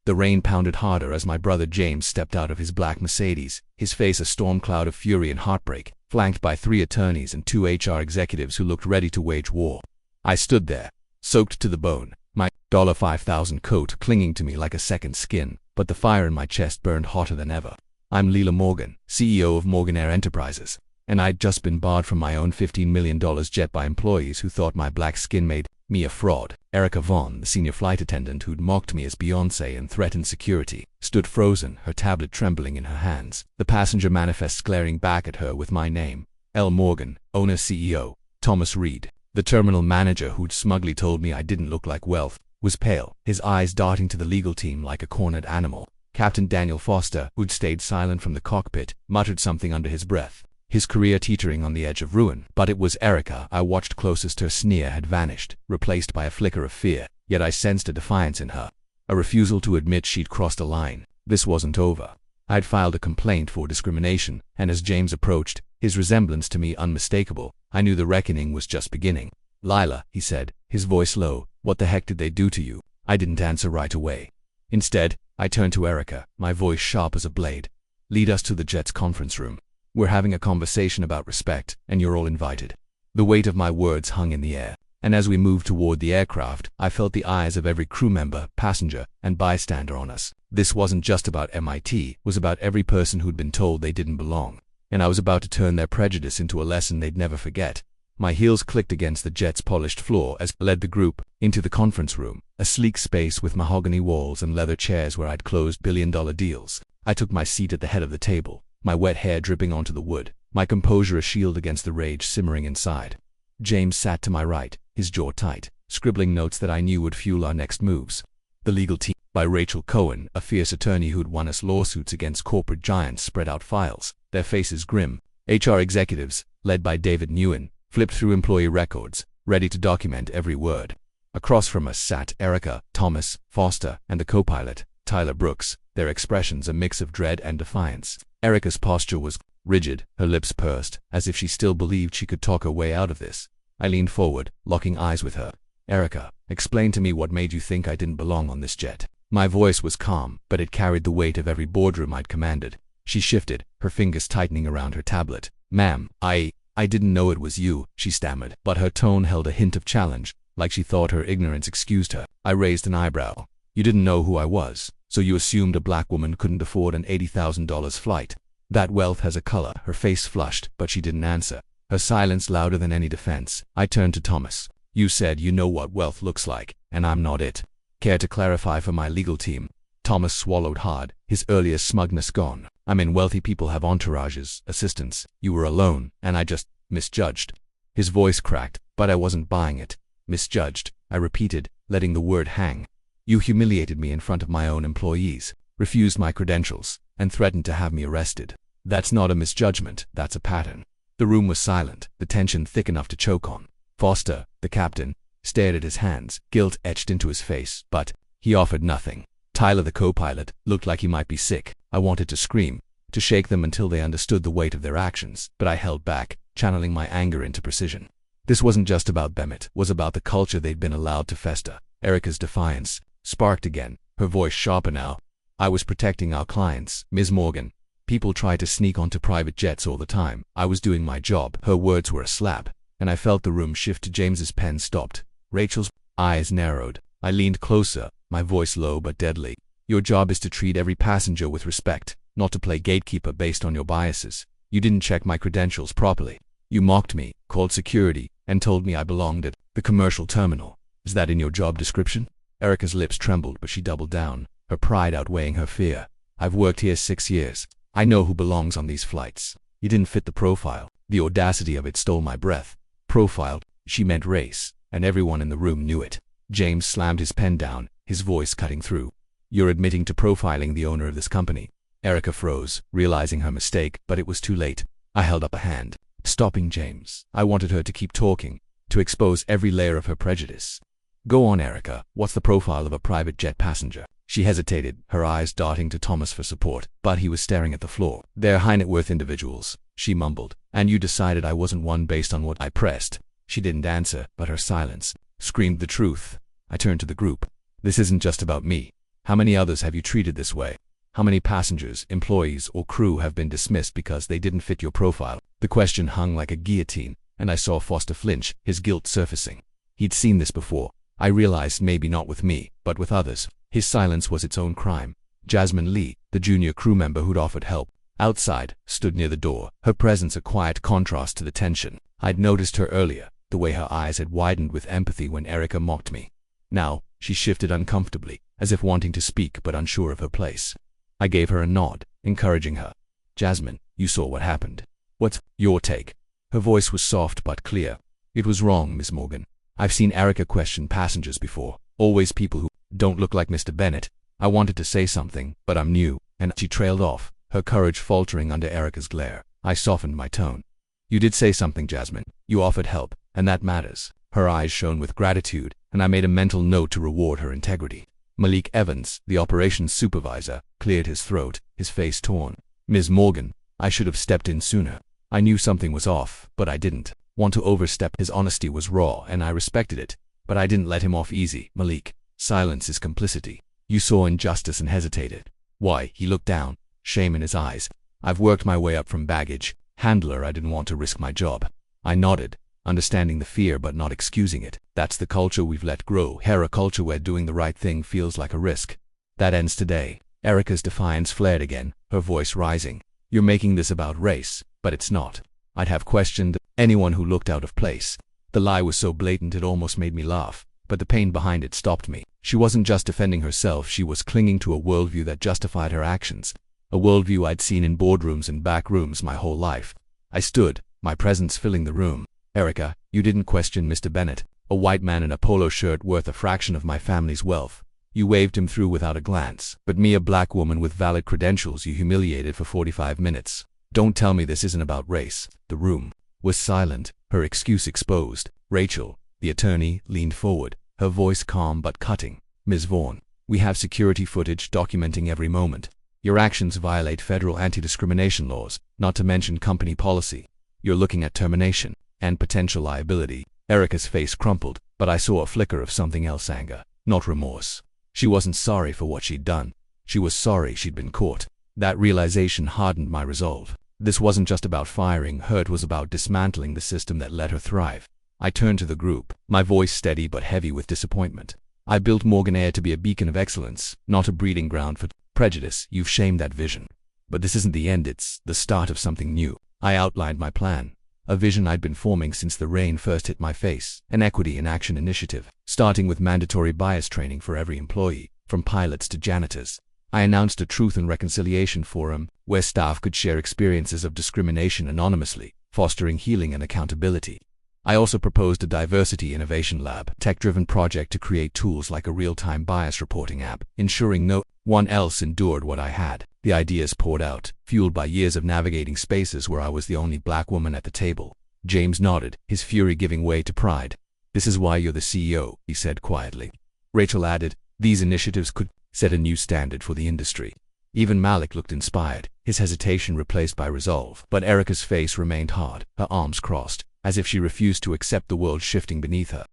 The rain pounded harder as my brother James stepped out of his black Mercedes, his face a storm cloud of fury and heartbreak, flanked by 3 attorneys and 2 HR executives who looked ready to wage war. I stood there, soaked to the bone, my $5,000 coat clinging to me like a second skin, but the fire in my chest burned hotter than ever. I'm Leela Morgan, CEO of Morgan Air Enterprises, and I'd just been barred from my own $15 million jet by employees who thought my black skin made me a fraud. Erica Vaughn, the senior flight attendant who'd mocked me as Beyoncé and threatened security, stood frozen, her tablet trembling in her hands, the passenger manifests glaring back at her with my name. L. Morgan, owner CEO. Thomas Reed, the terminal manager who'd smugly told me I didn't look like wealth, was pale, his eyes darting to the legal team like a cornered animal. Captain Daniel Foster, who'd stayed silent from the cockpit, muttered something under his breath, his career teetering on the edge of ruin. But it was Erica I watched closest. Her sneer had vanished, replaced by a flicker of fear, yet I sensed a defiance in her, a refusal to admit she'd crossed a line. This wasn't over. I'd filed a complaint for discrimination, and as James approached, his resemblance to me unmistakable, I knew the reckoning was just beginning. "Lila," he said, his voice low, "what the heck did they do to you?" I didn't answer right away. Instead, I turned to Erica, my voice sharp as a blade. "Lead us to the jet's conference room. We're having a conversation about respect, and you're all invited." The weight of my words hung in the air, and as we moved toward the aircraft, I felt the eyes of every crew member, passenger, and bystander on us. This wasn't just about MIT, it was about every person who'd been told they didn't belong, and I was about to turn their prejudice into a lesson they'd never forget. My heels clicked against the jet's polished floor as I led the group into the conference room, a sleek space with mahogany walls and leather chairs where I'd closed billion-dollar deals. I took my seat at the head of the table, my wet hair dripping onto the wood, my composure a shield against the rage simmering inside. James sat to my right, his jaw tight, scribbling notes that I knew would fuel our next moves. The legal team, by Rachel Cohen, a fierce attorney who'd won us lawsuits against corporate giants, spread out files, their faces grim. HR executives, led by David Nguyen, flipped through employee records, ready to document every word. Across from us sat Erica, Thomas, Foster, and the co-pilot, Tyler Brooks, their expressions a mix of dread and defiance. Erica's posture was rigid, her lips pursed, as if she still believed she could talk her way out of this. I leaned forward, locking eyes with her. "Erica, explain to me what made you think I didn't belong on this jet." My voice was calm, but it carried the weight of every boardroom I'd commanded. She shifted, her fingers tightening around her tablet. "Ma'am, I didn't know it was you," she stammered, but her tone held a hint of challenge, like she thought her ignorance excused her. I raised an eyebrow. "You didn't know who I was, so you assumed a black woman couldn't afford an $80,000 flight. That wealth has a color." Her face flushed, but she didn't answer, her silence louder than any defense. I turned to Thomas. "You said you know what wealth looks like, and I'm not it. Care to clarify for my legal team?" Thomas swallowed hard, his earlier smugness gone. "I mean, wealthy people have entourages, assistants. You were alone, and I just misjudged." His voice cracked, but I wasn't buying it. "Misjudged," I repeated, letting the word hang. "You humiliated me in front of my own employees, refused my credentials, and threatened to have me arrested. That's not a misjudgment, that's a pattern." The room was silent, the tension thick enough to choke on. Foster, the captain, stared at his hands, guilt etched into his face, but he offered nothing. Tyler, the co-pilot, looked like he might be sick. I wanted to scream, to shake them until they understood the weight of their actions, but I held back, channeling my anger into precision. This wasn't just about them, it was about the culture they'd been allowed to fester. Erica's defiance sparked again, her voice sharper now. "I was protecting our clients, Ms. Morgan. People try to sneak onto private jets all the time. I was doing my job." Her words were a slap, and I felt the room shift to James's pen stopped. Rachel's eyes narrowed. I leaned closer, my voice low but deadly. "Your job is to treat every passenger with respect, not to play gatekeeper based on your biases. You didn't check my credentials properly. You mocked me, called security, and told me I belonged at the commercial terminal. Is that in your job description?" Erica's lips trembled, but she doubled down, her pride outweighing her fear. "I've worked here 6 years. I know who belongs on these flights. You didn't fit the profile." The audacity of it stole my breath. Profile, she meant race, and everyone in the room knew it. James slammed his pen down, his voice cutting through. "You're admitting to profiling the owner of this company." Erica froze, realizing her mistake, but it was too late. I held up a hand, stopping James. I wanted her to keep talking, to expose every layer of her prejudice. "Go on, Erica. What's the profile of a private jet passenger?" She hesitated, her eyes darting to Thomas for support, but he was staring at the floor. "They're high-net-worth individuals," she mumbled. "And you decided I wasn't one based on what I pressed." She didn't answer, but her silence screamed the truth. I turned to the group. "This isn't just about me. How many others have you treated this way? How many passengers, employees, or crew have been dismissed because they didn't fit your profile? The question hung like a guillotine, and I saw Foster flinch, his guilt surfacing. He'd seen this before. I realized maybe not with me, but with others. His silence was its own crime. Jasmine Lee, the junior crew member who'd offered help, outside, stood near the door, her presence a quiet contrast to the tension. I'd noticed her earlier, the way her eyes had widened with empathy when Erica mocked me. Now, she shifted uncomfortably, as if wanting to speak but unsure of her place. I gave her a nod, encouraging her. Jasmine, you saw what happened. What's your take? Her voice was soft but clear. It was wrong, Miss Morgan. I've seen Erica question passengers before, always people who don't look like Mr. Bennett. I wanted to say something, but I'm new, and she trailed off, her courage faltering under Erica's glare. I softened my tone. You did say something, Jasmine. You offered help, and that matters. Her eyes shone with gratitude, and I made a mental note to reward her integrity. Malik Evans, the operations supervisor, cleared his throat, his face torn. Ms. Morgan, I should have stepped in sooner. I knew something was off, but I didn't want to overstep. His honesty was raw, and I respected it, but I didn't let him off easy. Malik, silence is complicity. You saw injustice and hesitated. Why? He looked down, shame in his eyes. I've worked my way up from baggage handler. I didn't want to risk my job. I nodded, understanding the fear but not excusing it. That's the culture we've let grow. A culture where doing the right thing feels like a risk. That ends today. Erica's defiance flared again, her voice rising. You're making this about race, but it's not. I'd have questioned anyone who looked out of place. The lie was so blatant it almost made me laugh, but the pain behind it stopped me. She wasn't just defending herself, she was clinging to a worldview that justified her actions. A worldview I'd seen in boardrooms and back rooms my whole life. I stood, my presence filling the room. Erica, you didn't question Mr. Bennett, a white man in a polo shirt worth a fraction of my family's wealth. You waved him through without a glance. But me, a black woman with valid credentials, you humiliated for 45 minutes. Don't tell me this isn't about race. The room was silent, her excuse exposed. Rachel, the attorney, leaned forward, her voice calm but cutting. Ms. Vaughn, we have security footage documenting every moment. Your actions violate federal anti-discrimination laws, not to mention company policy. You're looking at termination and potential liability. Erica's face crumpled, but I saw a flicker of something else, anger, not remorse. She wasn't sorry for what she'd done. She was sorry she'd been caught. That realization hardened my resolve. This wasn't just about firing her, it was about dismantling the system that let her thrive. I turned to the group, my voice steady but heavy with disappointment. I built Morgan Air to be a beacon of excellence, not a breeding ground for prejudice. You've shamed that vision. But this isn't the end, it's the start of something new. I outlined my plan. A vision I'd been forming since the rain first hit my face. An equity in action initiative, starting with mandatory bias training for every employee, from pilots to janitors. I announced a Truth and Reconciliation Forum, where staff could share experiences of discrimination anonymously, fostering healing and accountability. I also proposed a diversity innovation lab, tech-driven project to create tools like a real-time bias reporting app, ensuring no one else endured what I had. The ideas poured out, fueled by years of navigating spaces where I was the only black woman at the table. James nodded, his fury giving way to pride. This is why you're the CEO, he said quietly. Rachel added, these initiatives could set a new standard for the industry. Even Malik looked inspired, his hesitation replaced by resolve. But Erica's face remained hard, her arms crossed, as if she refused to accept the world shifting beneath her.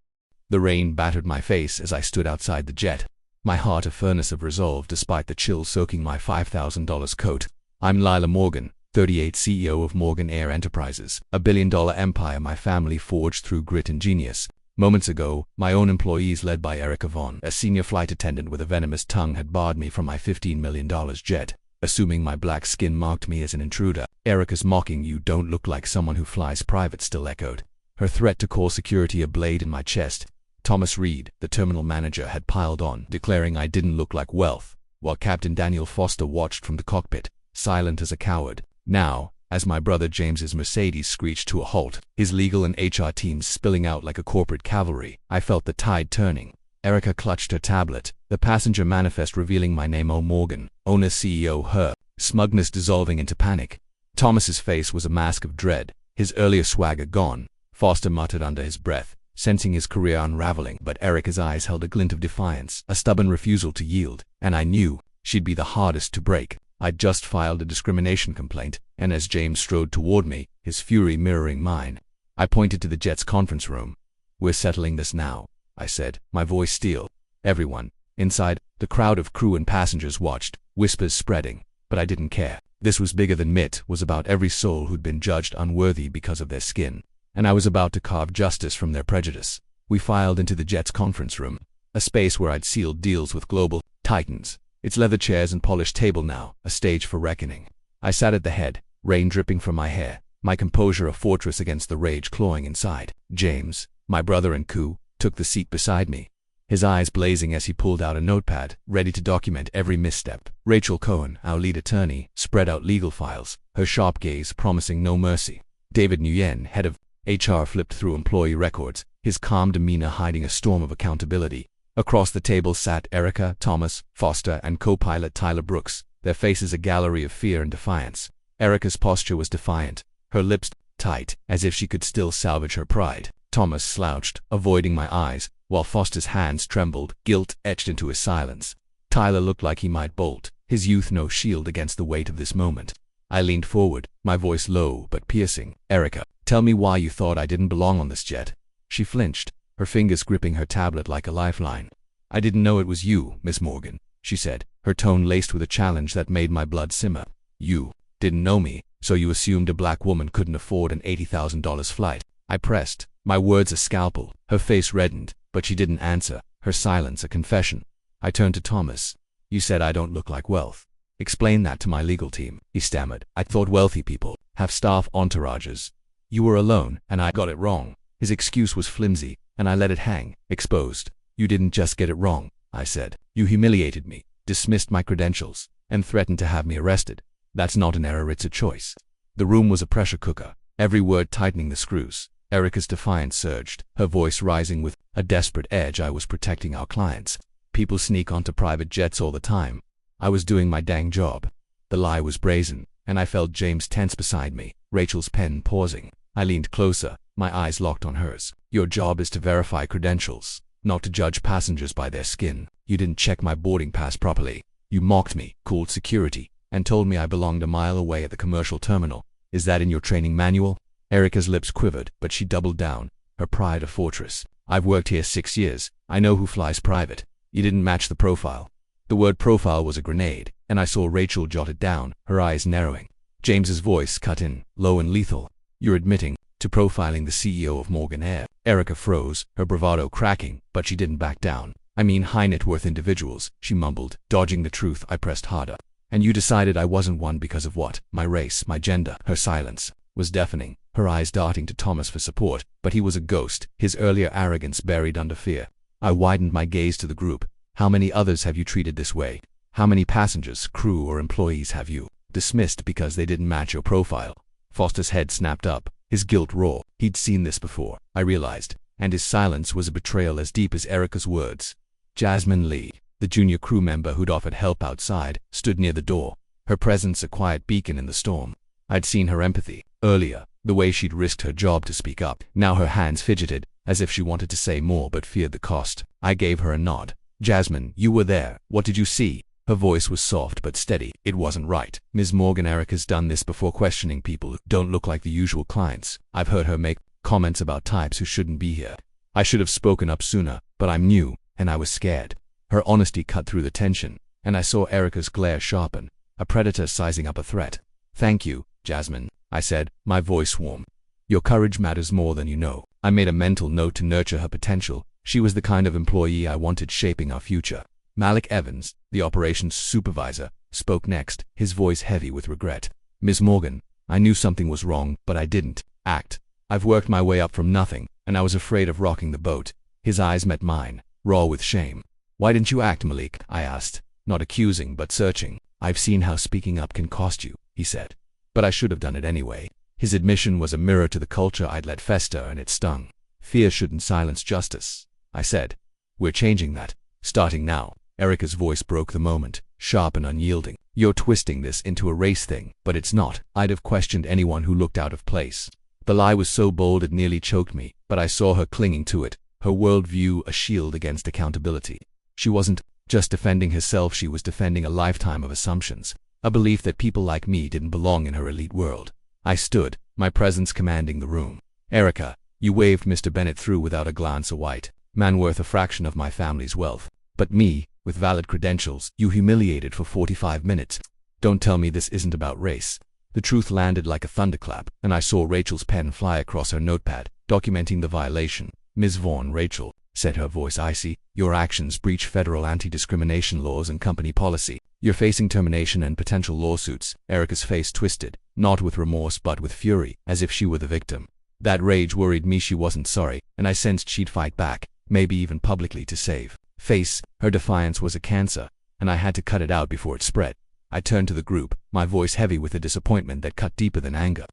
The rain battered my face as I stood outside the jet, my heart a furnace of resolve despite the chill soaking my $5,000 coat. I'm Lila Morgan, 38, CEO of Morgan Air Enterprises, a billion-dollar empire my family forged through grit and genius. Moments ago, my own employees led by Erica Vaughn, a senior flight attendant with a venomous tongue, had barred me from my $15 million jet, assuming my black skin marked me as an intruder. Erica's mocking "you don't look like someone who flies private" still echoed, her threat to call security a blade in my chest. Thomas Reed, the terminal manager, had piled on, declaring I didn't look like wealth, while Captain Daniel Foster watched from the cockpit, silent as a coward. Now, as my brother James's Mercedes screeched to a halt, his legal and HR teams spilling out like a corporate cavalry, I felt the tide turning. Erica clutched her tablet, the passenger manifest revealing my name, O. Morgan, owner CEO, her smugness dissolving into panic. Thomas's face was a mask of dread, his earlier swagger gone. Foster muttered under his breath, sensing his career unraveling, but Erica's eyes held a glint of defiance, a stubborn refusal to yield, and I knew she'd be the hardest to break. I'd just filed a discrimination complaint, and as James strode toward me, his fury mirroring mine, I pointed to the jet's conference room. We're settling this now, I said, my voice steel. Everyone, inside. The crowd of crew and passengers watched, whispers spreading, but I didn't care. This was bigger than MIT, was about every soul who'd been judged unworthy because of their skin, and I was about to carve justice from their prejudice. We filed into the jet's conference room, a space where I'd sealed deals with global titans. Its leather chairs and polished table now, a stage for reckoning. I sat at the head, rain dripping from my hair, my composure a fortress against the rage clawing inside. James, my brother and coup, took the seat beside me, his eyes blazing as he pulled out a notepad, ready to document every misstep. Rachel Cohen, our lead attorney, spread out legal files, her sharp gaze promising no mercy. David Nguyen, head of HR, flipped through employee records, his calm demeanor hiding a storm of accountability. Across the table sat Erica, Thomas, Foster, and co-pilot Tyler Brooks, their faces a gallery of fear and defiance. Erica's posture was defiant, her lips tight, as if she could still salvage her pride. Thomas slouched, avoiding my eyes, while Foster's hands trembled, guilt etched into his silence. Tyler looked like he might bolt, his youth no shield against the weight of this moment. I leaned forward, my voice low but piercing. Erica, tell me why you thought I didn't belong on this jet. She flinched, her fingers gripping her tablet like a lifeline. I didn't know it was you, Miss Morgan, she said, her tone laced with a challenge that made my blood simmer. You didn't know me, so you assumed a black woman couldn't afford an $80,000 flight. I pressed, my words a scalpel. Her face reddened, but she didn't answer, her silence a confession. I turned to Thomas. You said I don't look like wealth. Explain that to my legal team, he stammered. I thought wealthy people have staff entourages. You were alone, and I got it wrong. His excuse was flimsy, and I let it hang, exposed. You didn't just get it wrong, I said. You humiliated me, dismissed my credentials, and threatened to have me arrested. That's not an error, it's a choice. The room was a pressure cooker, every word tightening the screws. Erica's defiance surged, her voice rising with a desperate edge. I was protecting our clients. People sneak onto private jets all the time. I was doing my dang job. The lie was brazen, and I felt James tense beside me, Rachel's pen pausing. I leaned closer, my eyes locked on hers. Your job is to verify credentials, not to judge passengers by their skin. You didn't check my boarding pass properly. You mocked me, called security, and told me I belonged a mile away at the commercial terminal. Is that in your training manual? Erica's lips quivered, but she doubled down, her pride a fortress. I've worked here 6 years. I know who flies private. You didn't match the profile. The word profile was a grenade, and I saw Rachel jot it down, her eyes narrowing. James's voice cut in, low and lethal. You're admitting to profiling the CEO of Morgan Air. Erica froze, her bravado cracking, but she didn't back down. I mean high net worth individuals, she mumbled. Dodging the truth, I pressed harder. And you decided I wasn't one because of what? My race, my gender. Her silence was deafening, her eyes darting to Thomas for support, but he was a ghost, his earlier arrogance buried under fear. I widened my gaze to the group. How many others have you treated this way? How many passengers, crew, or employees have you dismissed because they didn't match your profile? Foster's head snapped up, his guilt raw. He'd seen this before, I realized, and his silence was a betrayal as deep as Erica's words. Jasmine Lee, the junior crew member who'd offered help outside, stood near the door, her presence a quiet beacon in the storm. I'd seen her empathy, earlier, the way she'd risked her job to speak up. Now her hands fidgeted, as if she wanted to say more but feared the cost. I gave her a nod. Jasmine, you were there. What did you see? Her voice was soft but steady. It wasn't right. Ms. Morgan, Erica's done this before, questioning people who don't look like the usual clients. I've heard her make comments about types who shouldn't be here. I should have spoken up sooner, but I'm new, and I was scared. Her honesty cut through the tension, and I saw Erica's glare sharpen, a predator sizing up a threat. Thank you, Jasmine, I said, my voice warm. Your courage matters more than you know. I made a mental note to nurture her potential. She was the kind of employee I wanted shaping our future. Malik Evans, the operations supervisor, spoke next, his voice heavy with regret. Ms. Morgan, I knew something was wrong, but I didn't act. I've worked my way up from nothing, and I was afraid of rocking the boat. His eyes met mine, raw with shame. Why didn't you act, Malik? I asked, not accusing but searching. I've seen how speaking up can cost you, he said. But I should have done it anyway. His admission was a mirror to the culture I'd let fester, and it stung. Fear shouldn't silence justice, I said. We're changing that, starting now. Erica's voice broke the moment, sharp and unyielding. You're twisting this into a race thing, but it's not. I'd have questioned anyone who looked out of place. The lie was so bold it nearly choked me, but I saw her clinging to it, her worldview a shield against accountability. She wasn't just defending herself, she was defending a lifetime of assumptions, a belief that people like me didn't belong in her elite world. I stood, my presence commanding the room. Erica, you waved Mr. Bennett through without a glance, a white man worth a fraction of my family's wealth. But me, with valid credentials, you humiliated for 45 minutes. Don't tell me this isn't about race. The truth landed like a thunderclap, and I saw Rachel's pen fly across her notepad, documenting the violation. Ms. Vaughn, Rachel, said, her voice icy, your actions breach federal anti-discrimination laws and company policy. You're facing termination and potential lawsuits. Erica's face twisted, not with remorse but with fury, as if she were the victim. That rage worried me. She wasn't sorry, and I sensed she'd fight back, maybe even publicly, to save face. Her defiance was a cancer, and I had to cut it out before it spread. I turned to the group, my voice heavy with a disappointment that cut deeper than anger.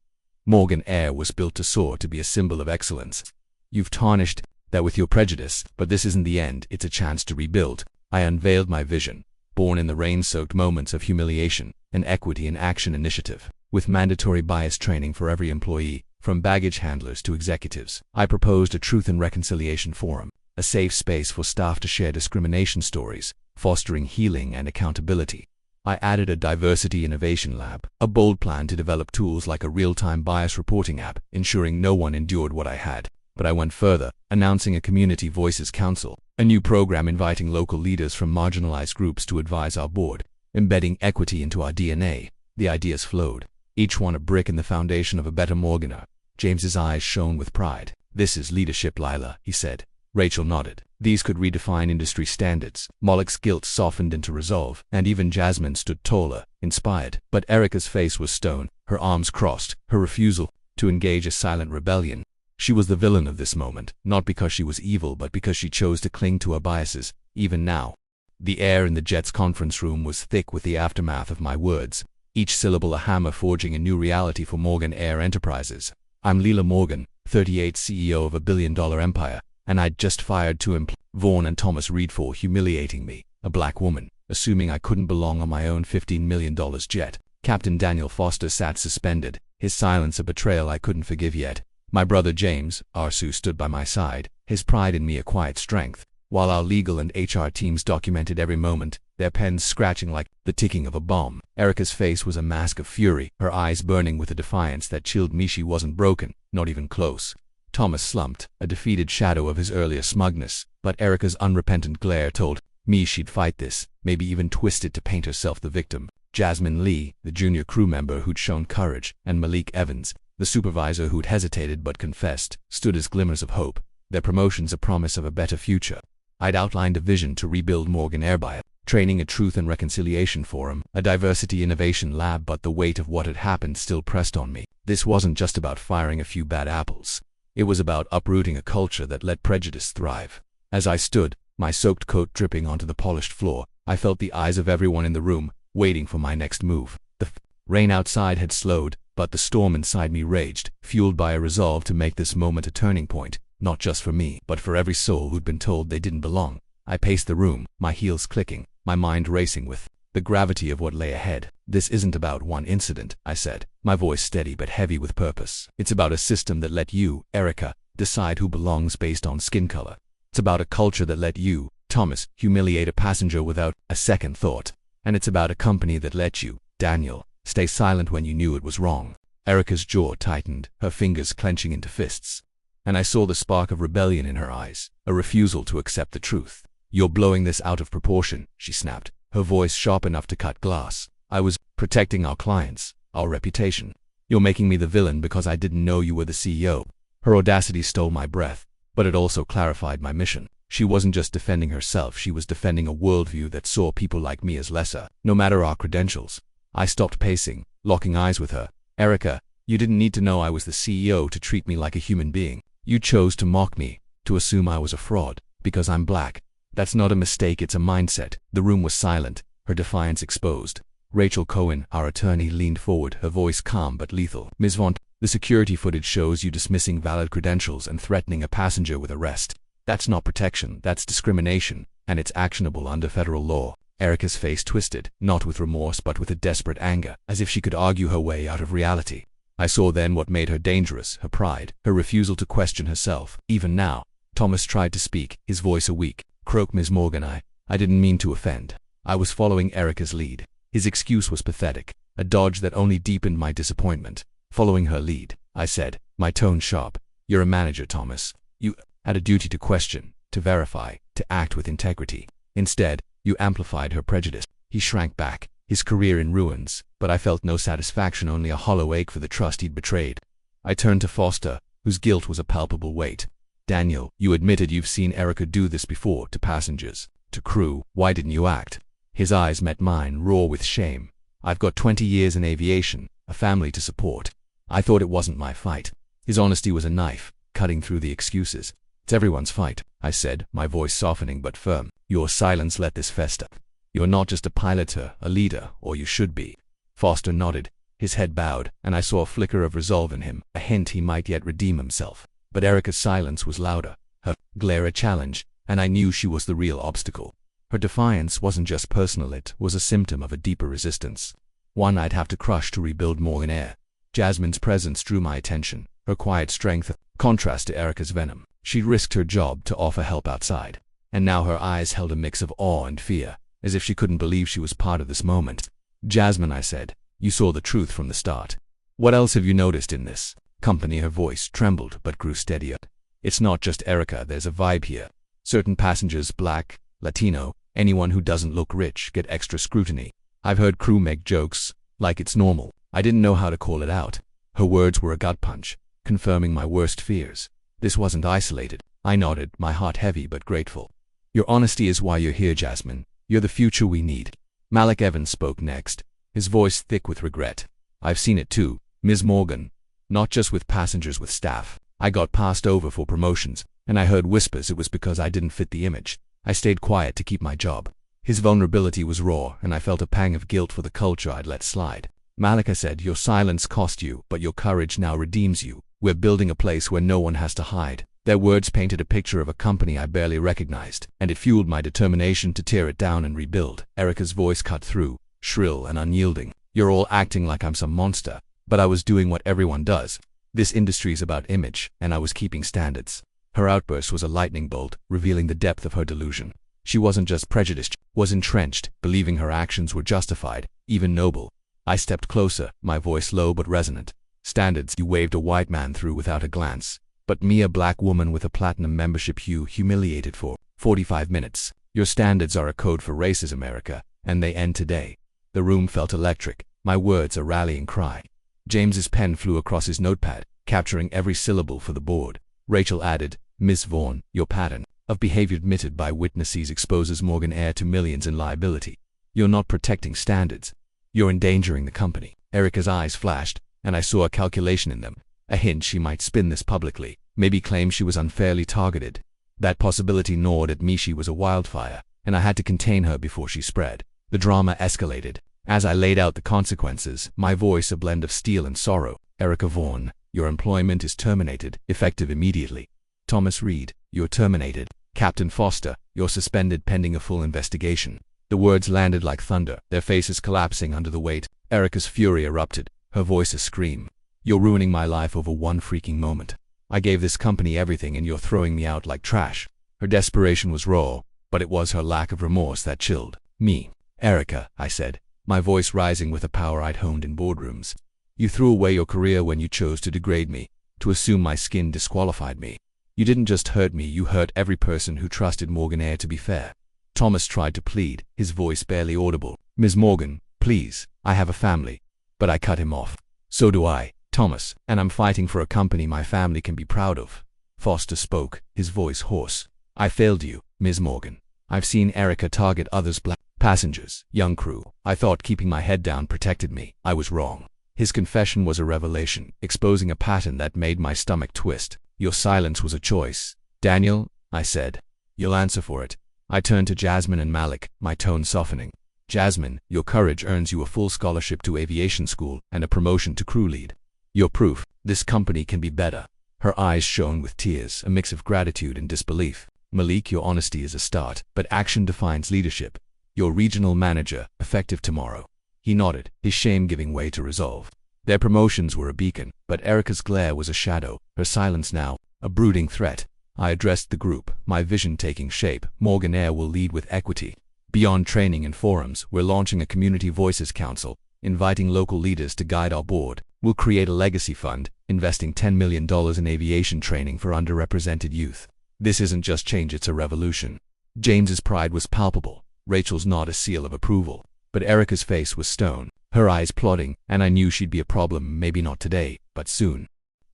Morgan Air was built to soar, to be a symbol of excellence. You've tarnished that with your prejudice, but this isn't the end, it's a chance to rebuild. I unveiled my vision, born in the rain-soaked moments of humiliation, an equity in action initiative, with mandatory bias training for every employee, from baggage handlers to executives. I proposed a truth and reconciliation forum, a safe space for staff to share discrimination stories, fostering healing and accountability. I added a diversity innovation lab, a bold plan to develop tools like a real-time bias reporting app, ensuring no one endured what I had. But I went further, announcing a Community Voices Council, a new program inviting local leaders from marginalized groups to advise our board, embedding equity into our DNA. The ideas flowed, each one a brick in the foundation of a better Morganer. James's eyes shone with pride. This is leadership, Lila, he said. Rachel nodded. These could redefine industry standards. Moloch's guilt softened into resolve, and even Jasmine stood taller, inspired. But Erica's face was stone, her arms crossed, her refusal to engage a silent rebellion. She was the villain of this moment, not because she was evil but because she chose to cling to her biases, even now. The air in the Jets conference room was thick with the aftermath of my words, each syllable a hammer forging a new reality for Morgan Air Enterprises. I'm Leila Morgan, 38, CEO of a billion-dollar empire, and I'd just fired two employees, Vaughn and Thomas Reed, for humiliating me, a black woman, assuming I couldn't belong on my own $15 million jet. Captain Daniel Foster sat suspended, his silence a betrayal I couldn't forgive yet. My brother James, Arsu, stood by my side, his pride in me a quiet strength, while our legal and HR teams documented every moment, their pens scratching like the ticking of a bomb. Erica's face was a mask of fury, her eyes burning with a defiance that chilled me. She wasn't broken, not even close. Thomas slumped, a defeated shadow of his earlier smugness, but Erica's unrepentant glare told me she'd fight this, maybe even twist it to paint herself the victim. Jasmine Lee, the junior crew member who'd shown courage, and Malik Evans, the supervisor who'd hesitated but confessed, stood as glimmers of hope, their promotions a promise of a better future. I'd outlined a vision to rebuild Morgan Air by training, a truth and reconciliation forum, a diversity innovation lab, but the weight of what had happened still pressed on me. This wasn't just about firing a few bad apples. It was about uprooting a culture that let prejudice thrive. As I stood, my soaked coat dripping onto the polished floor, I felt the eyes of everyone in the room, waiting for my next move. The rain outside had slowed, but the storm inside me raged, fueled by a resolve to make this moment a turning point, not just for me, but for every soul who'd been told they didn't belong. I paced the room, my heels clicking, my mind racing with the gravity of what lay ahead. This isn't about one incident, I said, my voice steady but heavy with purpose. It's about a system that let you, Erica, decide who belongs based on skin color. It's about a culture that let you, Thomas, humiliate a passenger without a second thought. And it's about a company that let you, Daniel, stay silent when you knew it was wrong. Erica's jaw tightened, her fingers clenching into fists. And I saw the spark of rebellion in her eyes, a refusal to accept the truth. You're blowing this out of proportion, she snapped, her voice sharp enough to cut glass. I was protecting our clients, our reputation. You're making me the villain because I didn't know you were the CEO. Her audacity stole my breath, but it also clarified my mission. She wasn't just defending herself, she was defending a worldview that saw people like me as lesser, no matter our credentials. I stopped pacing, locking eyes with her. Erica, you didn't need to know I was the CEO to treat me like a human being. You chose to mock me, to assume I was a fraud, because I'm black. That's not a mistake, it's a mindset. The room was silent, her defiance exposed. Rachel Cohen, our attorney, leaned forward, her voice calm but lethal. Ms. Vaughn, the security footage shows you dismissing valid credentials and threatening a passenger with arrest. That's not protection, that's discrimination, and it's actionable under federal law. Erica's face twisted, not with remorse but with a desperate anger, as if she could argue her way out of reality. I saw then what made her dangerous, her pride, her refusal to question herself. Even now, Thomas tried to speak, his voice a weak croak. Ms. Morgan, I didn't mean to offend. I was following Erica's lead. His excuse was pathetic, a dodge that only deepened my disappointment. Following her lead, I said, my tone sharp. You're a manager, Thomas. You had a duty to question, to verify, to act with integrity. Instead, You amplified her prejudice. He shrank back, his career in ruins, but I felt no satisfaction, only a hollow ache for the trust he'd betrayed. I turned to Foster, whose guilt was a palpable weight. Daniel, you admitted you've seen Erica do this before, to passengers, to crew. Why didn't you act? His eyes met mine, raw with shame. I've got 20 years in aviation, a family to support. I thought it wasn't my fight. His honesty was a knife, cutting through the excuses. It's everyone's fight, I said, my voice softening but firm. Your silence let this fester. You're not just a piloter, a leader, or you should be. Foster nodded, his head bowed, and I saw a flicker of resolve in him, a hint he might yet redeem himself. But Erica's silence was louder, her glare a challenge, and I knew she was the real obstacle. Her defiance wasn't just personal, it was a symptom of a deeper resistance. One I'd have to crush to rebuild Morgan. Jasmine's presence drew my attention, her quiet strength, a contrast to Erica's venom. She'd risked her job to offer help outside, and now her eyes held a mix of awe and fear, as if she couldn't believe she was part of this moment. Jasmine, I said, you saw the truth from the start. What else have you noticed in this company? Her voice trembled but grew steadier. It's not just Erica, there's a vibe here. Certain passengers, black, Latino, anyone who doesn't look rich, get extra scrutiny. I've heard crew make jokes, like it's normal. I didn't know how to call it out. Her words were a gut punch, confirming my worst fears. This wasn't isolated. I nodded, my heart heavy but grateful. Your honesty is why you're here, Jasmine. You're the future we need. Malik Evans spoke next, his voice thick with regret. I've seen it too, Ms. Morgan. Not just with passengers, with staff. I got passed over for promotions, and I heard whispers it was because I didn't fit the image. I stayed quiet to keep my job. His vulnerability was raw, and I felt a pang of guilt for the culture I'd let slide. Malik, I said, your silence cost you, but your courage now redeems you. We're building a place where no one has to hide. Their words painted a picture of a company I barely recognized, and it fueled my determination to tear it down and rebuild. Erica's voice cut through, shrill and unyielding. You're all acting like I'm some monster, but I was doing what everyone does. This industry's about image, and I was keeping standards. Her outburst was a lightning bolt, revealing the depth of her delusion. She wasn't just prejudiced, was entrenched, believing her actions were justified, even noble. I stepped closer, my voice low but resonant. Standards you waved a white man through without a glance, but me, a black woman with a platinum membership, you humiliated for 45 minutes. Your standards are a code for racism, Erica, and they end today. The room felt electric, my words a rallying cry. James's pen flew across his notepad, capturing every syllable for the board. Rachel added, Miss Vaughn, your pattern of behavior admitted by witnesses exposes Morgan to millions in liability. You're not protecting standards. You're endangering the company. Erica's eyes flashed, and I saw a calculation in them. A hint she might spin this publicly, maybe claim she was unfairly targeted. That possibility gnawed at me. She was a wildfire, and I had to contain her before she spread. The drama escalated. As I laid out the consequences, my voice a blend of steel and sorrow. Erica Vaughn, your employment is terminated, effective immediately. Thomas Reed, you're terminated. Captain Foster, you're suspended pending a full investigation. The words landed like thunder, their faces collapsing under the weight. Erica's fury erupted, her voice a scream. You're ruining my life over one freaking moment. I gave this company everything and you're throwing me out like trash. Her desperation was raw, but it was her lack of remorse that chilled me. Erica, I said, my voice rising with a power I'd honed in boardrooms. You threw away your career when you chose to degrade me, to assume my skin disqualified me. You didn't just hurt me, you hurt every person who trusted Morgan to be fair. Thomas tried to plead, his voice barely audible. Ms. Morgan, please, I have a family. But I cut him off. So do I, Thomas, and I'm fighting for a company my family can be proud of. Foster spoke, his voice hoarse. I failed you, Ms. Morgan. I've seen Erica target others, black passengers, young crew. I thought keeping my head down protected me. I was wrong. His confession was a revelation, exposing a pattern that made my stomach twist. Your silence was a choice. Daniel, I said. You'll answer for it. I turned to Jasmine and Malik, my tone softening. Jasmine, your courage earns you a full scholarship to aviation school and a promotion to crew lead. You're proof this company can be better. Her eyes shone with tears, a mix of gratitude and disbelief. Malik, your honesty is a start, but action defines leadership. Your regional manager, effective tomorrow. He nodded, his shame giving way to resolve. Their promotions were a beacon, but Erica's glare was a shadow, her silence now, a brooding threat. I addressed the group, my vision taking shape. Morgan will lead with equity. Beyond training and forums, we're launching a Community Voices Council, inviting local leaders to guide our board. We'll create a legacy fund, investing $10 million in aviation training for underrepresented youth. This isn't just change, it's a revolution. James's pride was palpable. Rachel's nod a seal of approval. But Erica's face was stone, her eyes plodding, and I knew she'd be a problem, maybe not today, but soon.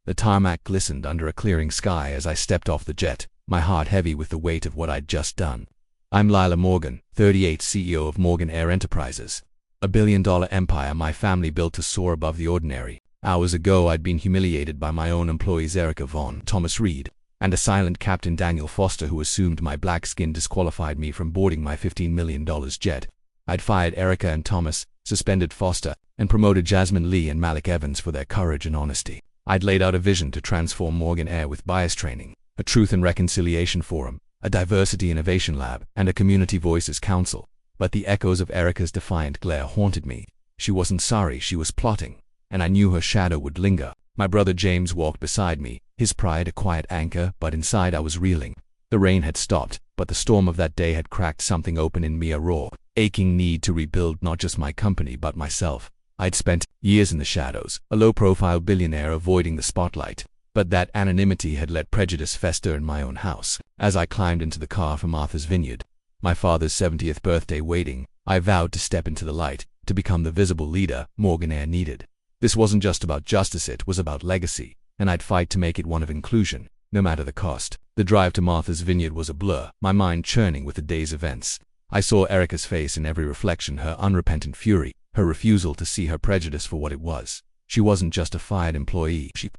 The tarmac glistened under a clearing sky as I stepped off the jet, my heart heavy with the weight of what I'd just done. I'm Lila Morgan, 38, CEO of Morgan Air Enterprises. A billion-dollar empire my family built to soar above the ordinary. Hours ago I'd been humiliated by my own employees Erica Vaughn, Thomas Reed, and a silent Captain Daniel Foster who assumed my black skin disqualified me from boarding my $15 million jet. I'd fired Erica and Thomas, suspended Foster, and promoted Jasmine Lee and Malik Evans for their courage and honesty. I'd laid out a vision to transform Morgan Air with bias training, a truth and reconciliation forum, a diversity innovation lab, and a community voices council. But the echoes of Erica's defiant glare haunted me. She wasn't sorry, she was plotting, and I knew her shadow would linger. My brother James walked beside me, his pride a quiet anchor, but inside I was reeling. The rain had stopped, but the storm of that day had cracked something open in me, a raw, aching need to rebuild not just my company but myself. I'd spent years in the shadows, a low-profile billionaire avoiding the spotlight, but that anonymity had let prejudice fester in my own house. As I climbed into the car for Martha's Vineyard, my father's 70th birthday waiting, I vowed to step into the light, to become the visible leader Morgan Air needed. This wasn't just about justice, it was about legacy, and I'd fight to make it one of inclusion, no matter the cost. The drive to Martha's Vineyard was a blur, my mind churning with the day's events. I saw Erica's face in every reflection, her unrepentant fury, her refusal to see her prejudice for what it was. She wasn't just a fired employee, she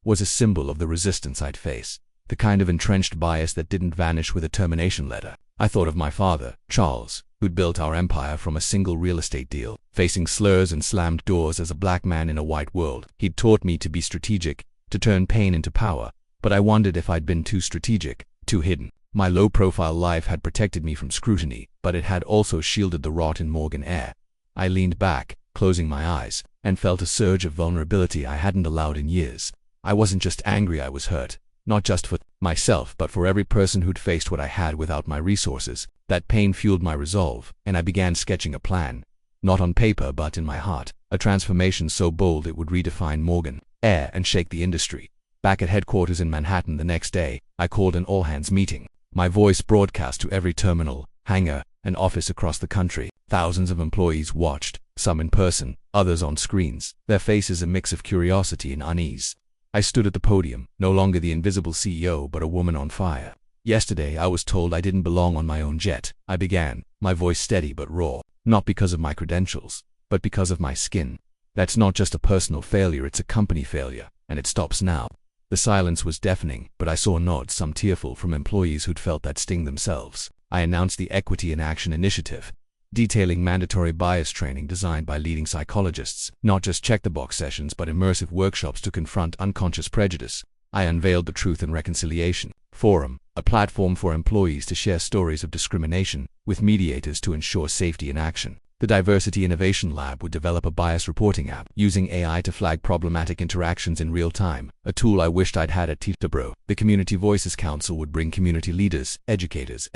was a symbol of the resistance I'd face, the kind of entrenched bias that didn't vanish with a termination letter. I thought of my father, Charles, who'd built our empire from a single real estate deal, facing slurs and slammed doors as a black man in a white world. He'd taught me to be strategic, to turn pain into power, but I wondered if I'd been too strategic, too hidden. My low-profile life had protected me from scrutiny, but it had also shielded the rot in Morgan Air. I leaned back, closing my eyes, and felt a surge of vulnerability I hadn't allowed in years. I wasn't just angry, I was hurt. Not just for myself, but for every person who'd faced what I had without my resources. That pain fueled my resolve, and I began sketching a plan. Not on paper, but in my heart. A transformation so bold it would redefine Morgan Air and shake the industry. Back at headquarters in Manhattan the next day, I called an all-hands meeting. My voice broadcast to every terminal, hangar, and office across the country. Thousands of employees watched, some in person, others on screens, their faces a mix of curiosity and unease. I stood at the podium, no longer the invisible CEO but a woman on fire. Yesterday I was told I didn't belong on my own jet. I began, my voice steady but raw, not because of my credentials, but because of my skin. That's not just a personal failure, it's a company failure, and it stops now. The silence was deafening, but I saw nods, some tearful, from employees who'd felt that sting themselves. I announced the Equity in Action initiative, detailing mandatory bias training designed by leading psychologists, not just check-the-box sessions but immersive workshops to confront unconscious prejudice. I unveiled the Truth and Reconciliation Forum, a platform for employees to share stories of discrimination, with mediators to ensure safety in action. The Diversity Innovation Lab would develop a bias reporting app, using AI to flag problematic interactions in real time, a tool I wished I'd had at Teterboro. The Community Voices Council would bring community leaders, educators,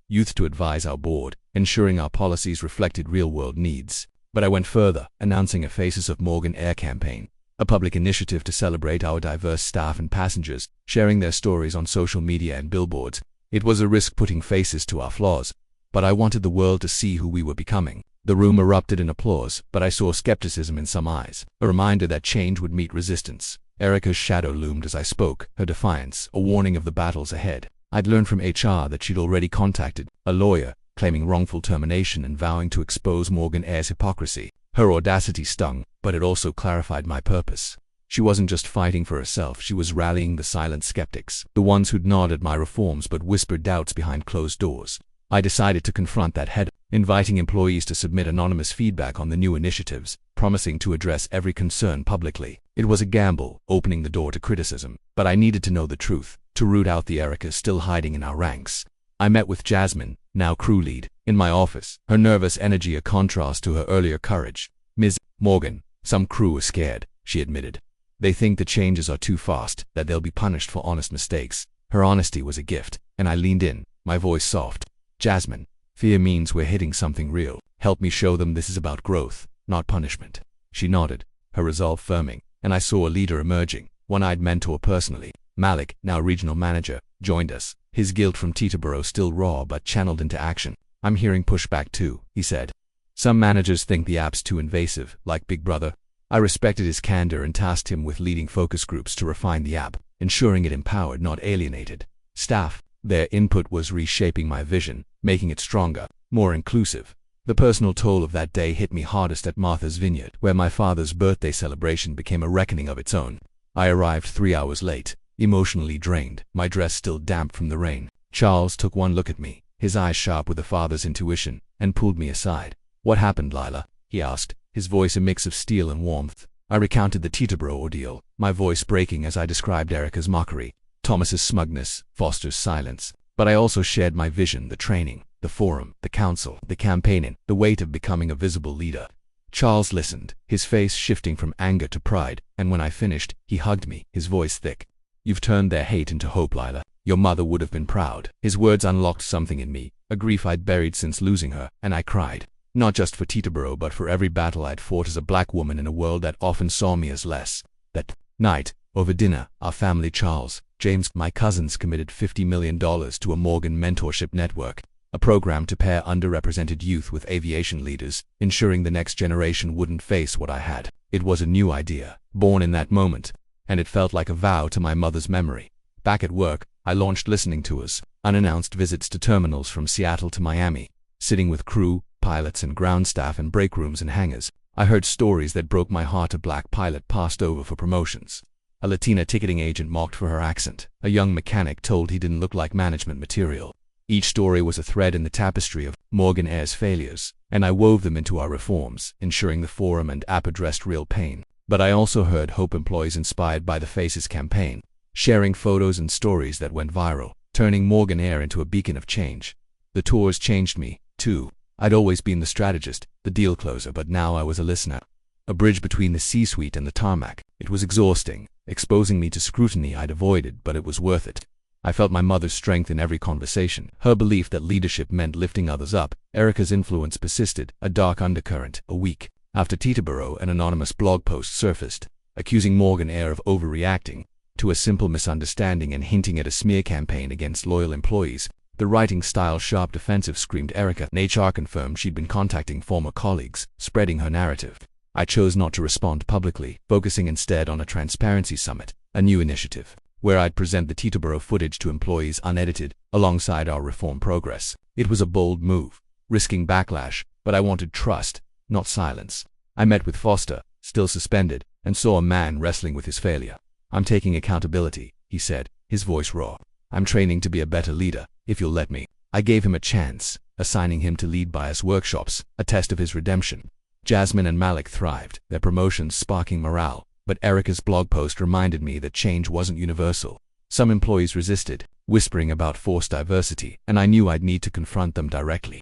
youth to advise our board, ensuring our policies reflected real-world needs. But I went further, announcing a Faces of Morgan Air campaign, a public initiative to celebrate our diverse staff and passengers, sharing their stories on social media and billboards. It was a risk putting faces to our flaws, but I wanted the world to see who we were becoming. The room erupted in applause, but I saw skepticism in some eyes, a reminder that change would meet resistance. Erica's shadow loomed as I spoke, her defiance, a warning of the battles ahead. I'd learned from HR that she'd already contacted a lawyer, claiming wrongful termination and vowing to expose Morgan Air's hypocrisy. Her audacity stung, but it also clarified my purpose. She wasn't just fighting for herself, she was rallying the silent skeptics, the ones who'd nodded my reforms but whispered doubts behind closed doors. I decided to confront that head, inviting employees to submit anonymous feedback on the new initiatives, promising to address every concern publicly. It was a gamble, opening the door to criticism, but I needed to know the truth, to root out the Ericas still hiding in our ranks. I met with Jasmine, now crew lead, in my office, her nervous energy a contrast to her earlier courage. Ms. Morgan, some crew are scared, she admitted. They think the changes are too fast, that they'll be punished for honest mistakes. Her honesty was a gift, and I leaned in, my voice soft. Jasmine, fear means we're hitting something real. Help me show them this is about growth, not punishment. She nodded, her resolve firming, and I saw a leader emerging, one I'd mentor personally. Malik, now regional manager, joined us, his guilt from Teterboro still raw but channeled into action. I'm hearing pushback too, he said. Some managers think the app's too invasive, like Big Brother. I respected his candor and tasked him with leading focus groups to refine the app, ensuring it empowered, not alienated, staff. Their input was reshaping my vision, making it stronger, more inclusive. The personal toll of that day hit me hardest at Martha's Vineyard, where my father's birthday celebration became a reckoning of its own. I arrived 3 hours late, emotionally drained, my dress still damp from the rain. Charles took one look at me, his eyes sharp with a father's intuition, and pulled me aside. "What happened, Lila?" he asked, his voice a mix of steel and warmth. I recounted the Teterboro ordeal, my voice breaking as I described Erica's mockery, Thomas's smugness, Foster's silence. But I also shared my vision, the training, the forum, the council, the campaigning, the weight of becoming a visible leader. Charles listened, his face shifting from anger to pride, and when I finished, he hugged me, his voice thick. "You've turned their hate into hope, Lila. Your mother would have been proud." His words unlocked something in me, a grief I'd buried since losing her, and I cried. Not just for Teterboro, but for every battle I'd fought as a black woman in a world that often saw me as less. That night, over dinner, our family, Charles, James, my cousins, committed $50 million to a Morgan mentorship network, a program to pair underrepresented youth with aviation leaders, ensuring the next generation wouldn't face what I had. It was a new idea, born in that moment, and it felt like a vow to my mother's memory. Back at work, I launched listening tours, unannounced visits to terminals from Seattle to Miami, sitting with crew, pilots and ground staff in break rooms and hangars. I heard stories that broke my heart. A black pilot passed over for promotions. A Latina ticketing agent mocked for her accent. A young mechanic told he didn't look like management material. Each story was a thread in the tapestry of Morgan Air's failures, and I wove them into our reforms, ensuring the forum and app addressed real pain. But I also heard hope, employees inspired by the Faces campaign, sharing photos and stories that went viral, turning Morgan Air into a beacon of change. The tours changed me, too. I'd always been the strategist, the deal closer, but now I was a listener. A bridge between the C-suite and the tarmac. It was exhausting, exposing me to scrutiny I'd avoided, but it was worth it. I felt my mother's strength in every conversation, her belief that leadership meant lifting others up. Erica's influence persisted, a dark undercurrent. A week after Teterboro, an anonymous blog post surfaced, accusing Morgan Air of overreacting to a simple misunderstanding and hinting at a smear campaign against loyal employees. The writing style sharp, defensive, screamed Erica. HR confirmed she'd been contacting former colleagues, spreading her narrative. I chose not to respond publicly, focusing instead on a transparency summit, a new initiative, where I'd present the Teterboro footage to employees unedited, alongside our reform progress. It was a bold move, risking backlash, but I wanted trust, not silence. I met with Foster, still suspended, and saw a man wrestling with his failure. "I'm taking accountability," he said, his voice raw. "I'm training to be a better leader, if you'll let me." I gave him a chance, assigning him to lead bias workshops, a test of his redemption. Jasmine and Malik thrived, their promotions sparking morale, but Erica's blog post reminded me that change wasn't universal. Some employees resisted, whispering about forced diversity, and I knew I'd need to confront them directly.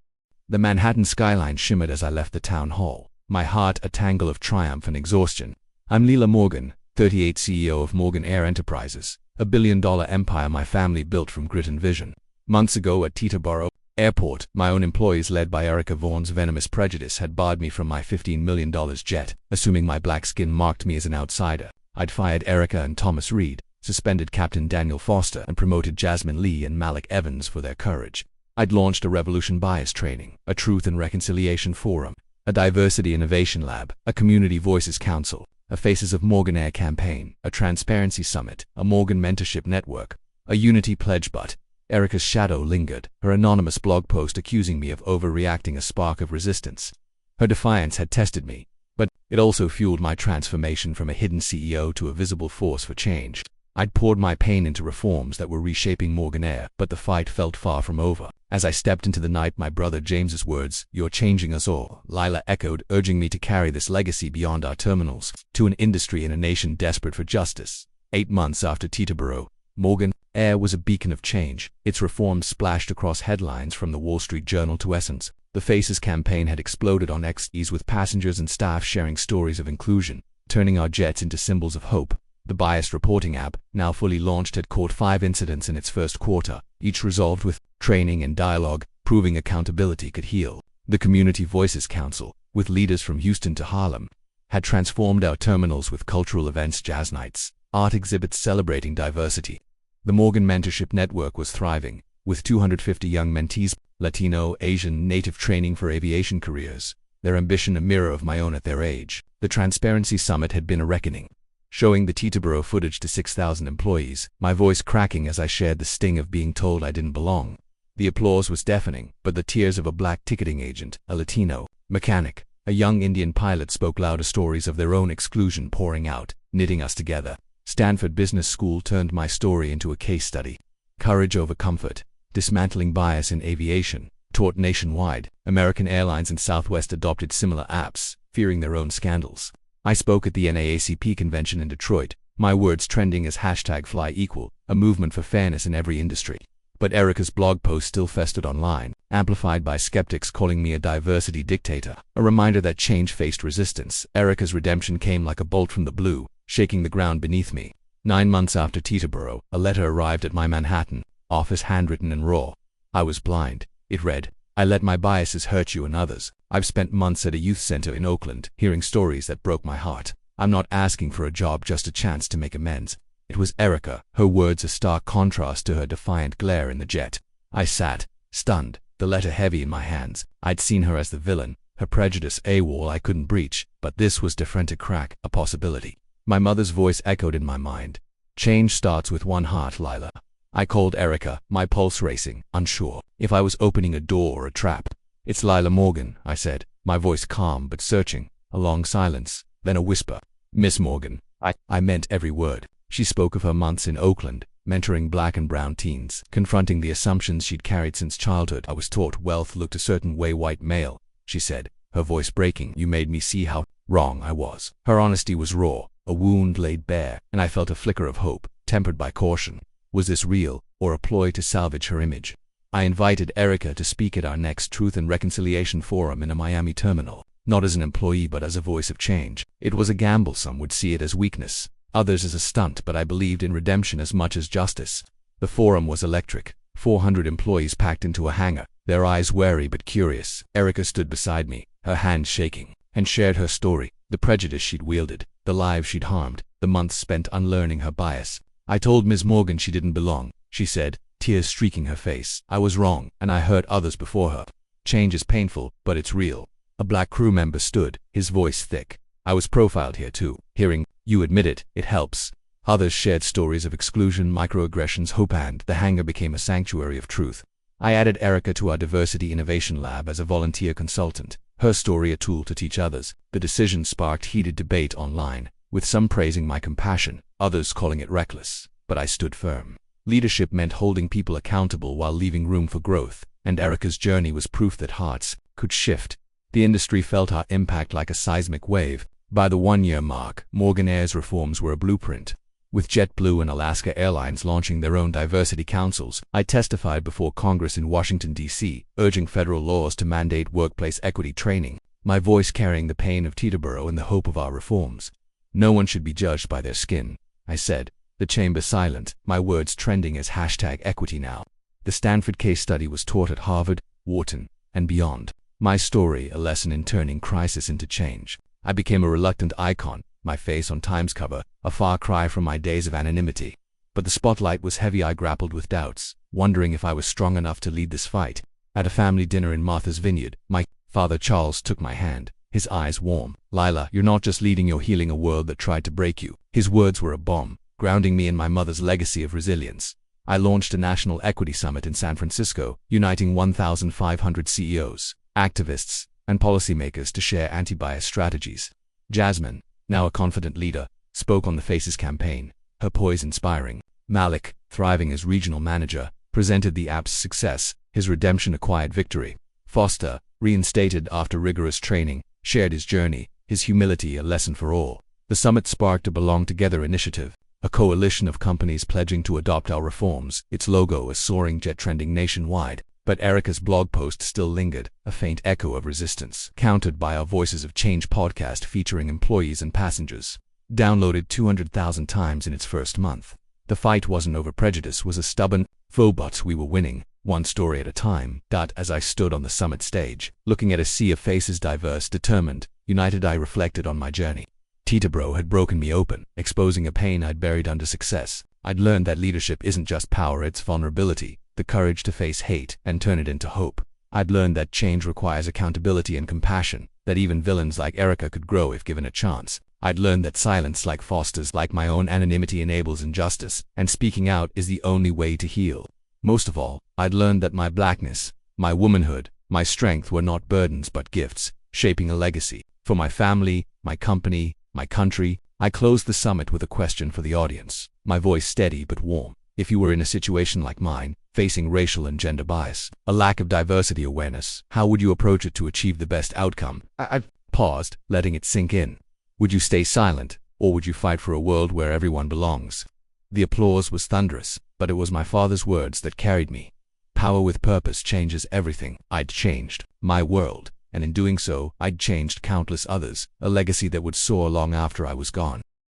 The Manhattan skyline shimmered as I left the town hall, my heart a tangle of triumph and exhaustion. I'm Lila Morgan, 38, CEO of Morgan Air Enterprises, a billion-dollar empire my family built from grit and vision. Months ago at Teterboro Airport, my own employees, led by Erica Vaughan's venomous prejudice, had barred me from my $15 million jet, assuming my black skin marked me as an outsider. I'd fired Erica and Thomas Reed, suspended Captain Daniel Foster, and promoted Jasmine Lee and Malik Evans for their courage. I'd launched a revolution bias training, a truth and reconciliation forum, a diversity innovation lab, a community voices council, a Faces of Morgan Air campaign, a transparency summit, a Morgan mentorship network, a unity pledge. But Erica's shadow lingered, her anonymous blog post accusing me of overreacting, a spark of resistance. Her defiance had tested me, but it also fueled my transformation from a hidden CEO to a visible force for change. I'd poured my pain into reforms that were reshaping Morgan Air, but the fight felt far from over. As I stepped into the night, my brother James's words, "You're changing us all," Lila echoed, urging me to carry this legacy beyond our terminals, to an industry and a nation desperate for justice. 8 months after Teterboro, Morgan Air was a beacon of change. Its reforms splashed across headlines from the Wall Street Journal to Essence. The Faces campaign had exploded on X, with passengers and staff sharing stories of inclusion, turning our jets into symbols of hope. The biased reporting app, now fully launched, had caught 5 incidents in its first quarter, each resolved with training and dialogue, proving accountability could heal. The Community Voices Council, with leaders from Houston to Harlem, had transformed our terminals with cultural events, jazz nights, art exhibits celebrating diversity. The Morgan Mentorship Network was thriving, with 250 young mentees Latino, Asian, Native training for aviation careers, their ambition a mirror of my own at their age. The Transparency Summit had been a reckoning. Showing the Teterboro footage to 6,000 employees, my voice cracking as I shared the sting of being told I didn't belong. The applause was deafening, but the tears of a black ticketing agent, a Latino mechanic, a young Indian pilot spoke louder stories of their own exclusion pouring out, knitting us together. Stanford Business School turned my story into a case study. Courage over comfort, dismantling bias in aviation, taught nationwide. American Airlines and Southwest adopted similar apps, fearing their own scandals. I spoke at the NAACP convention in Detroit, my words trending as #FlyEqual, a movement for fairness in every industry. But Erica's blog post still festered online, amplified by skeptics calling me a diversity dictator, a reminder that change faced resistance. Erica's redemption came like a bolt from the blue, shaking the ground beneath me. 9 months after Teterboro, a letter arrived at my Manhattan office, handwritten and raw. I was blind. It read, "I let my biases hurt you and others. I've spent months at a youth center in Oakland, hearing stories that broke my heart. I'm not asking for a job, just a chance to make amends." It was Erica, her words a stark contrast to her defiant glare in the jet. I sat, stunned, the letter heavy in my hands. I'd seen her as the villain, her prejudice a wall I couldn't breach, but this was different, a crack, a possibility. My mother's voice echoed in my mind. "Change starts with one heart, Lila." I called Erica, my pulse racing, unsure if I was opening a door or a trap. "It's Lila Morgan," I said, my voice calm but searching. A long silence, then a whisper. "Miss Morgan." I meant every word. She spoke of her months in Oakland, mentoring black and brown teens, confronting the assumptions she'd carried since childhood. "I was taught wealth looked a certain way, white male," she said, her voice breaking. "You made me see how wrong I was." Her honesty was raw, a wound laid bare, and I felt a flicker of hope, tempered by caution. Was this real, or a ploy to salvage her image? I invited Erica to speak at our next Truth and Reconciliation Forum in a Miami terminal, not as an employee but as a voice of change. It was a gamble. Some would see it as weakness, others as a stunt, but I believed in redemption as much as justice. The forum was electric. 400 employees packed into a hangar, their eyes wary but curious. Erica stood beside me, her hands shaking, and shared her story, the prejudice she'd wielded, the lives she'd harmed, the months spent unlearning her bias. "I told Ms. Morgan she didn't belong," she said, tears streaking her face. "I was wrong, and I hurt others before her. Change is painful, but it's real." A black crew member stood, his voice thick. "I was profiled here too. Hearing you admit it helps." Others shared stories of exclusion, microaggressions, hope, and the hangar became a sanctuary of truth. I added Erica to our Diversity Innovation Lab as a volunteer consultant, her story a tool to teach others. The decision sparked heated debate online, with some praising my compassion, others calling it reckless. But I stood firm. Leadership meant holding people accountable while leaving room for growth, and Erica's journey was proof that hearts could shift. The industry felt our impact like a seismic wave. By the 1-year mark, Morgan Air's reforms were a blueprint. With JetBlue and Alaska Airlines launching their own diversity councils, I testified before Congress in Washington, D.C., urging federal laws to mandate workplace equity training, my voice carrying the pain of Teterboro and the hope of our reforms. "No one should be judged by their skin," I said, the chamber silent, my words trending as #EquityNow. The Stanford case study was taught at Harvard, Wharton, and beyond. My story, a lesson in turning crisis into change. I became a reluctant icon, my face on Times cover, a far cry from my days of anonymity. But the spotlight was heavy. I grappled with doubts, wondering if I was strong enough to lead this fight. At a family dinner in Martha's Vineyard, my father Charles took my hand, his eyes warm. "Lila, you're not just leading, you're healing a world that tried to break you." His words were a bomb, grounding me in my mother's legacy of resilience. I launched a national equity summit in San Francisco, uniting 1,500 CEOs, activists, and policymakers to share anti-bias strategies. Jasmine, now a confident leader, spoke on the Faces campaign, her poise inspiring. Malik, thriving as regional manager, presented the app's success, his redemption a quiet victory. Foster, reinstated after rigorous training, shared his journey, his humility a lesson for all. The summit sparked a Belong Together initiative, a coalition of companies pledging to adopt our reforms, its logo a soaring jet trending nationwide. But Erica's blog post still lingered, a faint echo of resistance, countered by our Voices of Change podcast featuring employees and passengers. Downloaded 200,000 times in its first month. The fight wasn't over prejudice, was a stubborn foe, but we were winning, one story at a time. As I stood on the summit stage, looking at a sea of faces, diverse, determined, united, I reflected on my journey. Teterboro had broken me open, exposing a pain I'd buried under success. I'd learned that leadership isn't just power, it's vulnerability. The courage to face hate and turn it into hope. I'd learned that change requires accountability and compassion, that even villains like Erica could grow if given a chance. I'd learned that silence like Foster's, like my own anonymity, enables injustice, and speaking out is the only way to heal. Most of all, I'd learned that my blackness, my womanhood, my strength were not burdens but gifts, shaping a legacy. For my family, my company, my country. I closed the summit with a question for the audience, my voice steady but warm. If you were in a situation like mine, facing racial and gender bias, a lack of diversity awareness, how would you approach it to achieve the best outcome? I paused, letting it sink in. Would you stay silent, or would you fight for a world where everyone belongs? The applause was thunderous, but it was my father's words that carried me. Power with purpose changes everything. I'd changed my world, and in doing so, I'd changed countless others, a legacy that would soar long after I was gone.